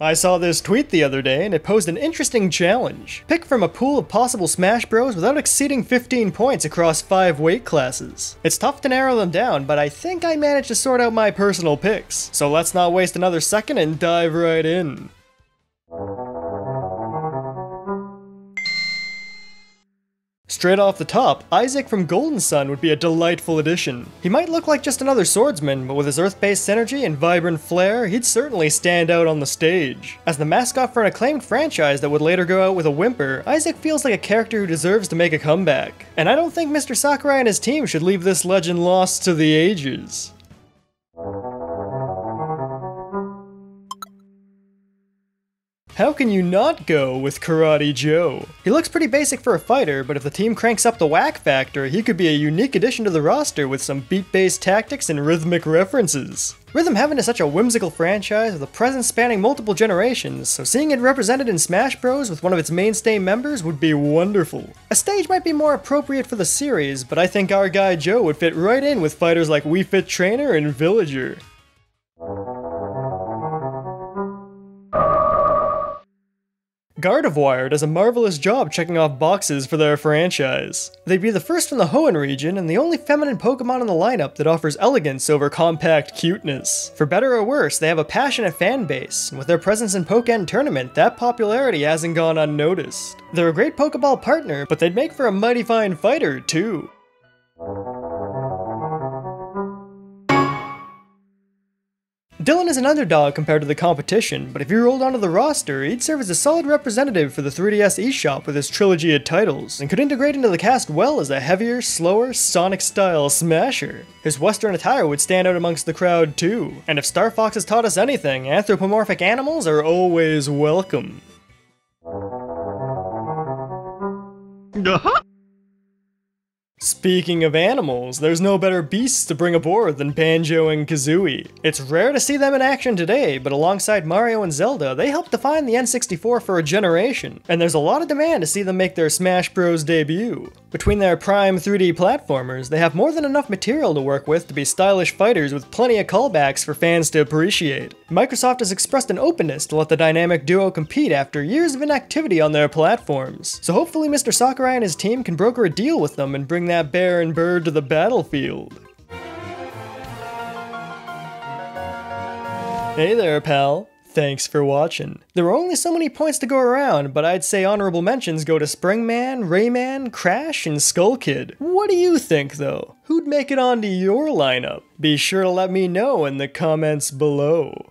I saw this tweet the other day and it posed an interesting challenge. Pick from a pool of possible Smash Bros without exceeding 15 points across 5 weight classes. It's tough to narrow them down, but I think I managed to sort out my personal picks. So let's not waste another second and dive right in. Straight off the top, Isaac from Golden Sun would be a delightful addition. He might look like just another swordsman, but with his earth-based synergy and vibrant flair, he'd certainly stand out on the stage. As the mascot for an acclaimed franchise that would later go out with a whimper, Isaac feels like a character who deserves to make a comeback. And I don't think Mr. Sakurai and his team should leave this legend lost to the ages. How can you not go with Karate Joe? He looks pretty basic for a fighter, but if the team cranks up the whack factor, he could be a unique addition to the roster with some beat-based tactics and rhythmic references. Rhythm Heaven is such a whimsical franchise with a presence spanning multiple generations, so seeing it represented in Smash Bros with one of its mainstay members would be wonderful. A stage might be more appropriate for the series, but I think our guy Joe would fit right in with fighters like Wii Fit Trainer and Villager. Gardevoir does a marvelous job checking off boxes for their franchise. They'd be the first from the Hoenn region and the only feminine Pokemon in the lineup that offers elegance over compact cuteness. For better or worse, they have a passionate fan base, and with their presence in Pokken Tournament, that popularity hasn't gone unnoticed. They're a great Pokeball partner, but they'd make for a mighty fine fighter, too. Dillon is an underdog compared to the competition, but if he rolled onto the roster, he'd serve as a solid representative for the 3DS eShop with his trilogy of titles, and could integrate into the cast well as a heavier, slower, Sonic-style smasher. His Western attire would stand out amongst the crowd too, and if Star Fox has taught us anything, anthropomorphic animals are always welcome. Speaking of animals, there's no better beasts to bring aboard than Banjo and Kazooie. It's rare to see them in action today, but alongside Mario and Zelda, they helped define the N64 for a generation, and there's a lot of demand to see them make their Smash Bros debut. Between their prime 3D platformers, they have more than enough material to work with to be stylish fighters with plenty of callbacks for fans to appreciate. Microsoft has expressed an openness to let the dynamic duo compete after years of inactivity on their platforms, so hopefully Mr. Sakurai and his team can broker a deal with them and bring that bear and bird to the battlefield. Hey there, pal. Thanks for watching. There were only so many points to go around, but I'd say honorable mentions go to Springman, Rayman, Crash, and Skull Kid. What do you think, though? Who'd make it onto your lineup? Be sure to let me know in the comments below.